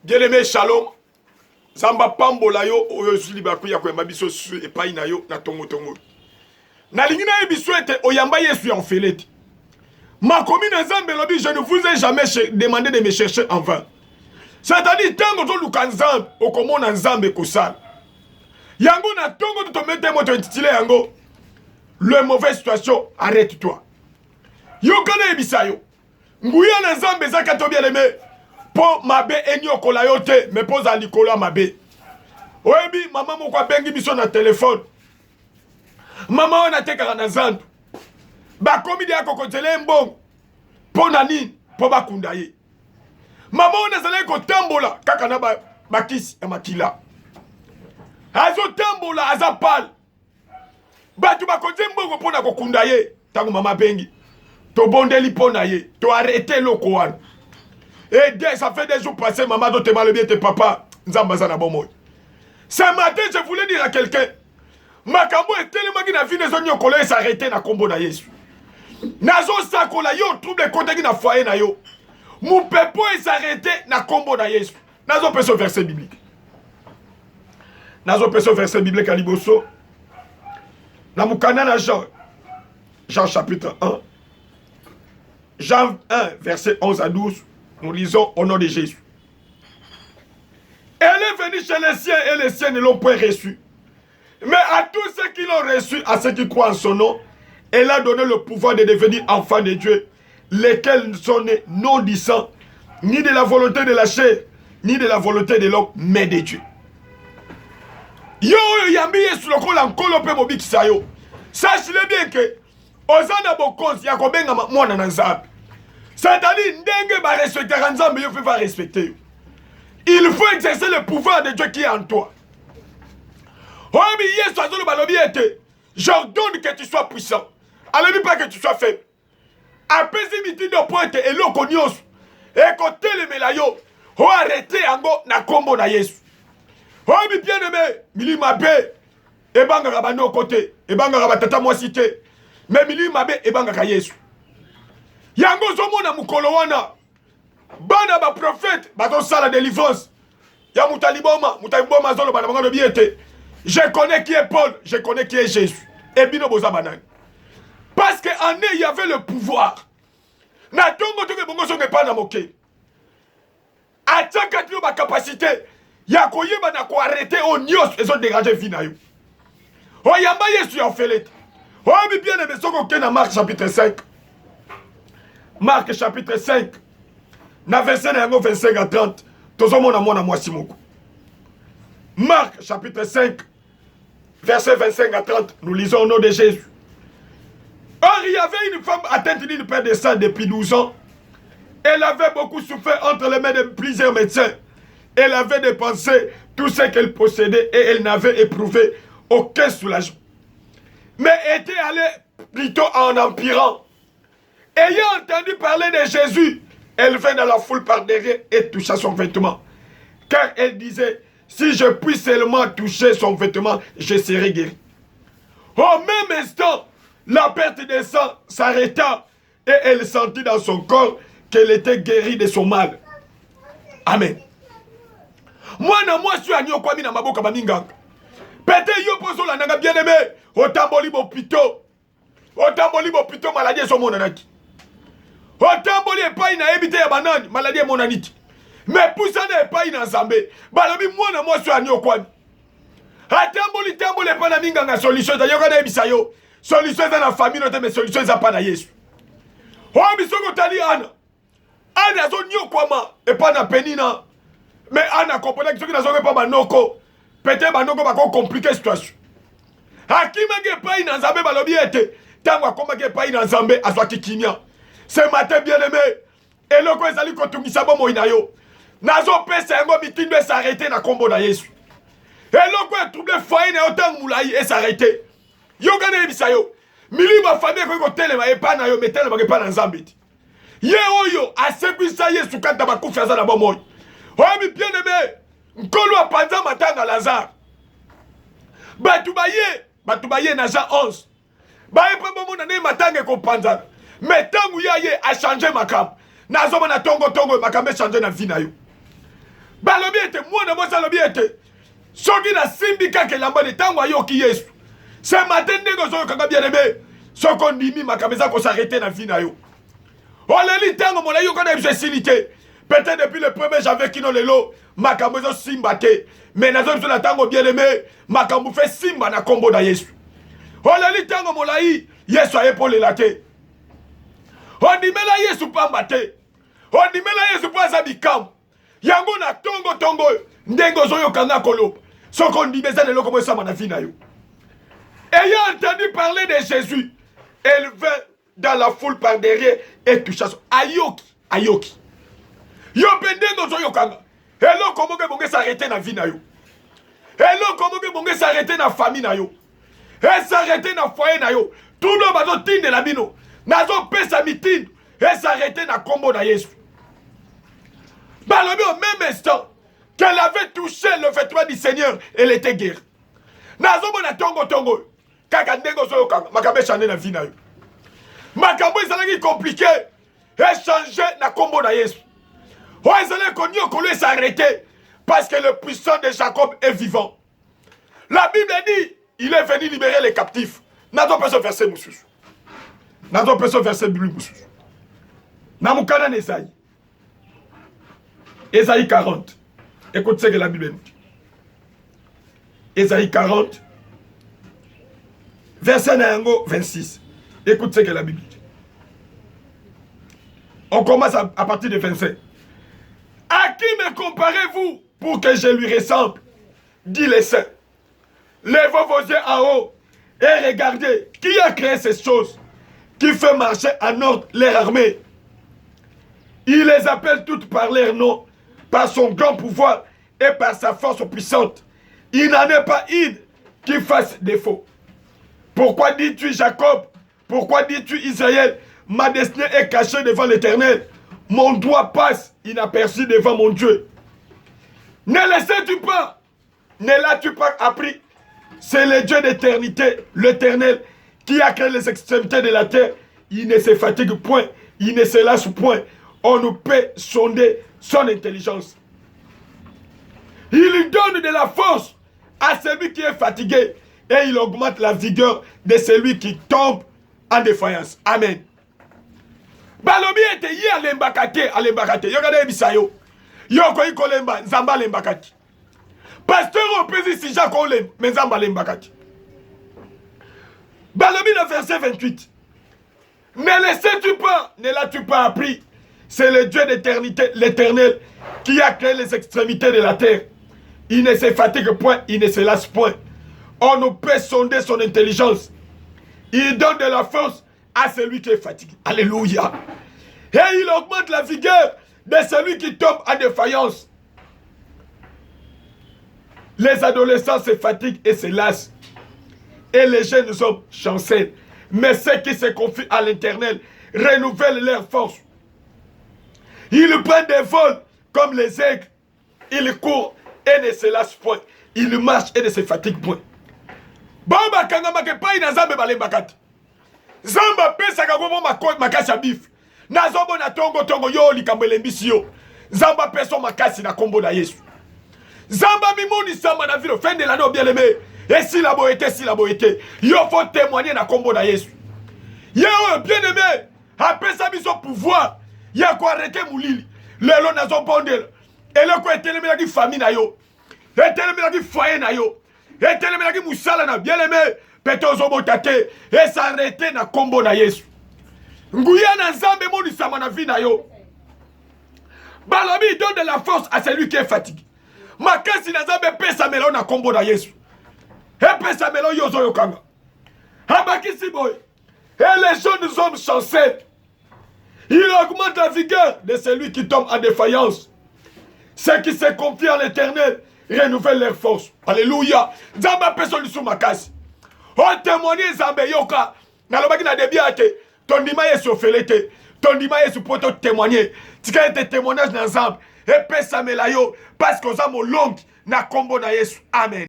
Bien-aimé, shalom. Zamba pambola yo oyo zuli bakuya kwa mabiso su epai na yo na tongo tongo. Na lingina ebiso ete oyamba Yesu ya ofeleti. Ma commune Nzambe lobi, je ne vous ai jamais demandé de me chercher en vain. C'est-à-dire, tango to luka Nzambe, okomona Nzambe kosala. Yango na tongo to mete moto intitulé yango. Le mauvaise situation, arrête-toi. Yo kone ebisa yo. Nguya na Nzambe zaka to bien aimé. Po mabe enyo kola yo te, me poza likola mabe. Oebi, mama mokwa bengi biso na telefone. Mama wana tekaka na zandu. Bakomi de akokotele mbongo. Po na nini? Po bakunda ye. Mama wana zale ko tambola kaka na bakisi ya makila. Azo tambola aza pal. Batu bakote mbongo po na kokunda ye. Tangu mama bengi. To bondeli po na ye. To arrêter loko wana. Et ça fait des jours passés, maman doit te mal bien tes papa. Nzambazana bon. Ce matin, je voulais dire à quelqu'un. Makambo est tellement qu'il a vu les oignons collés s'arrêter na combo na Yesu. Nazo sakola yo trouble côté qui na foyer na yo. Mon pepo est s'arrêter na combo na Yesu. Nazo peso verset biblique. Nazo peso verset biblique à Liboso. Na mukana na Jean. Jean chapitre 1. Jean 1 verset 11 à 12. Nous lisons au nom de Jésus. Elle est venue chez les siens et les siens ne l'ont point reçu. Mais à tous ceux qui l'ont reçu, à ceux qui croient en son nom, elle a donné le pouvoir de devenir enfants de Dieu, lesquels ne sont nés non du sang, ni de la volonté de la chair, ni de la volonté de l'homme, mais de Dieu. Yo yambi yesu lokola nkolo pe mobikisa yo. Sachez bien que ozana bokonzi ya kobenga mwana na Nzambe. C'est-à-dire, ndenge ba respecter Nzambe yo va respecter. Il faut exercer le pouvoir de Dieu qui est en toi. Obi yesu azolo balobi ete, j'ordonne que tu sois puissant. Alobi pas que tu sois faible. Apesi mitindo pointe eloko nyonso. Ekotelemela yo. Ho arrêter yango na kombo na Yesu. Obi bien aimé, milima be ebanga bano côté, ebanga batata mwasi te. Mais milima be ebanga Yesu. Yango zomona mukolo wana bana ba prophète bato sala délivrance ya mutaliboma zolo bana bango biete. Je connais qui est Paul, je connais qui est Jésus. Et bino boza banani. Parce que en eux il y avait le pouvoir. Na tongo to ke bongo songe pa na moke. Ataka tino ba capacité ya koyeba na ko arrêter au nyos et so dégager vie na yo. O yamba Yesu ya ofelete. O bi bien aimé soko ke na Marc chapitre 5. Marc chapitre 5, na verset 25 à 30, tozomona mwana mwasi moko. Marc chapitre 5, verset 25 à 30, nous lisons au nom de Jésus. Or, il y avait une femme atteinte d'une perte de sang depuis 12 ans. Elle avait beaucoup souffert entre les mains de plusieurs médecins. Elle avait dépensé tout ce qu'elle possédait et elle n'avait éprouvé aucun soulagement. Mais était allée plutôt en empirant. Ayant entendu parler de Jésus, elle vint dans la foule par derrière et toucha son vêtement. Car elle disait, si je puis seulement toucher son vêtement, je serai guéri. Au même instant, la perte de sang s'arrêta et elle sentit dans son corps qu'elle était guérie de son mal. Amen. Moi, je suis à Nyokwami na maboka baninganga. Peut-être yo poso la nanga bien aimé. Otamboli bopito. Otamboli bopito maladie so monanaki. Otamboli epai na ebite ya banani maladie monaniti. Mais poussana epai na Nzambe. Balobi mwana mwasi ya Nyokwami. Atamboli tamboli epai na minganga solution za yoka na ebisa yo. Solution za na famille note mais solution za pa na Yesu. O bisoko tali ana. Ana zo Nyokwama epai na Penina. Mais ana comprendre que ce qui n'a pas banoko. Peut-être banoko ba ko compliquer situation. Hakima ge epai na Nzambe balobi ete. Tango akoma ge epai na Nzambe azwaki kimia. Ce matin, bien aimé, et le quoi ezali kotungisa bomo inayo. Nazo pesa yango mitindo s'arrêter na kombo na Yesu. Et le quoi trouble foyer na otang moulai et s'arrêter. Yo gane ebisa yo. Milima famille ko telema epa na yo metele ba epa na Nzambe. Ye oyo asebisa Yesu kata ba kufa za na bomo. Obi bien aimé, nkolo apanza matanga Lazare. Batu baye na Jean 11. Ba epa bomo na ne matanga ko panza. Mais tant que a changé ma cam, n'a pas tongo makambe changé na vie na yo. Balobi ete mwana mwasi alobi ete soki na simbi kaka elamba de ntango ayoki Yesu. Ce matin ndenge ozoyokanga bien-aimé soko ndimi makambo eza kosarete na vie na yo. Oleli ntango molai yoka na biso esili te. Peut-être depuis le 1er janvier kino lelo makambo ezosimba te. Mais nazo biso na ntango bien-aimé makambo fe simba na kombo na Yesu. Oleli ntango molai Yesu ayepolela te. Ondimela Yesu pamba te. Ondimela Yesu po aza bikamu. Yango na tongo ndenge ozoyokanga koloba. Soko ndimeza lelo komo esama na vie na yo. Ayant entendu parler de Jésus, elle vint dans la foule par derrière et toucha son. Ayoki. Yo pendengo zo yokanga. Hello komoke bonge s'arrêter na vie na yo. Hello komoke bonge s'arrêter na famille na yo. Et s'arrêter na foyer na yo. Tout le bazo tinde la bino. Nazo pesa mitine. Et s'arrêter na kombo na Yesu. Balobi au même instant qu'elle avait touché le vêtement du Seigneur, elle était guérie. Nazo bona tongo. Kaka ndengo zo yokanga. Makabe changer na vie na yo. Makambo ezalaki compliqué. Échanger na kombo na Yesu. S'arrêter parce que le puissant de Jacob est vivant. La Bible dit, il est venu libérer les captifs. Nazo peso verset mususu. Nazo peso verset biblique mususu. Namukana n'Esaïe. Esaïe 40. Écoute ce que la Bible dit. Esaïe 40. Verset 26. Écoute ce que la Bible dit. On commence à partir de 25. À qui me comparez-vous pour que je lui ressemble? Dit les saints. Levez vos yeux en haut et regardez qui a créé ces choses, qui fait marcher en ordre leur armée. Il les appelle toutes par leur nom, par son grand pouvoir et par sa force puissante. Il n'en est pas une qui fasse défaut. Pourquoi dis-tu Jacob? Pourquoi dis-tu Israël? Ma destinée est cachée devant l'Éternel. Mon doigt passe inaperçu devant mon Dieu. Ne laissais-tu pas? Ne l'as-tu pas appris? C'est le Dieu d'éternité, l'Éternel, qui a créé les extrémités de la terre. Il ne se fatigue point, il ne se lâche point. On ne peut sonder son intelligence. Il donne de la force à celui qui est fatigué et il augmente la vigueur de celui qui tombe en défaillance. Amen. Balobi ete yi alembakate. Yogade bisayo. Yoko yi kolemba, nzamba lembakati. Pasteur opési si Jacques olem, mais nzamba lembakati. Balobi le verset 28. Ne laissais-tu pas, ne l'as-tu pas appris? C'est le Dieu d'éternité, l'Éternel, qui a créé les extrémités de la terre. Il ne se fatigue point, il ne se lasse point. On ne peut sonder son intelligence. Il donne de la force à celui qui est fatigué. Alléluia. Et il augmente la vigueur de celui qui tombe en défaillance. Les adolescents se fatiguent et se lassent. Et les jeunes hommes chancellent. Mais ceux qui se confient à l'Éternel renouvellent leur force. Ils prennent des vols comme les aigles. Ils courent et ne se lassent point. Ils marchent et ne se fatiguent point. Bamba kangamake pa ina zambe balembakati. Zamba pesa kagomo makasi ya bif. Nazobo na tongo yo likambo elembisi yo. Zamba peso makasi na kombo na Yesu. Zamba mimoni samba na vilo fin de l'année bien-aimé. Et si la boete. Yo faut témoigner na kombo na Yesu. Yo bien-aimé, apesa biso pouvoir. Ya ko arrêter moulili. Lelo nazo bondel. Et le ko etelemela ki famille na yo. Etelemela ki foyer na yo. Etelemela ki musala na bien-aimé. Pete ozobotate. Et s'arrêter na kombo na Yesu. Nguya na nzambe moni sama na vie na yo. Balobi donne de la force à celui qui est fatigué. Makasi na nzambe pesa melo na kombo na Yesu. Et pesa melo yozo yokanga. Habakisi boy. Et les jeunes hommes chancellent. Il augmente la vigueur de celui qui tombe en défaillance. Ceux qui se confient en l'Éternel renouvellent leur force. Alléluia. Nzamba peso lisu makasi. On témoigne Nzambe yoka. Nalobaki na debiate. Tondima Yesu ofelete. Tondima Yesu poto témoigner. Tika ete témoignage na Nzambe. Et pesa melayo. Parce qu'on a mon long na kombo na Yesu. Amen.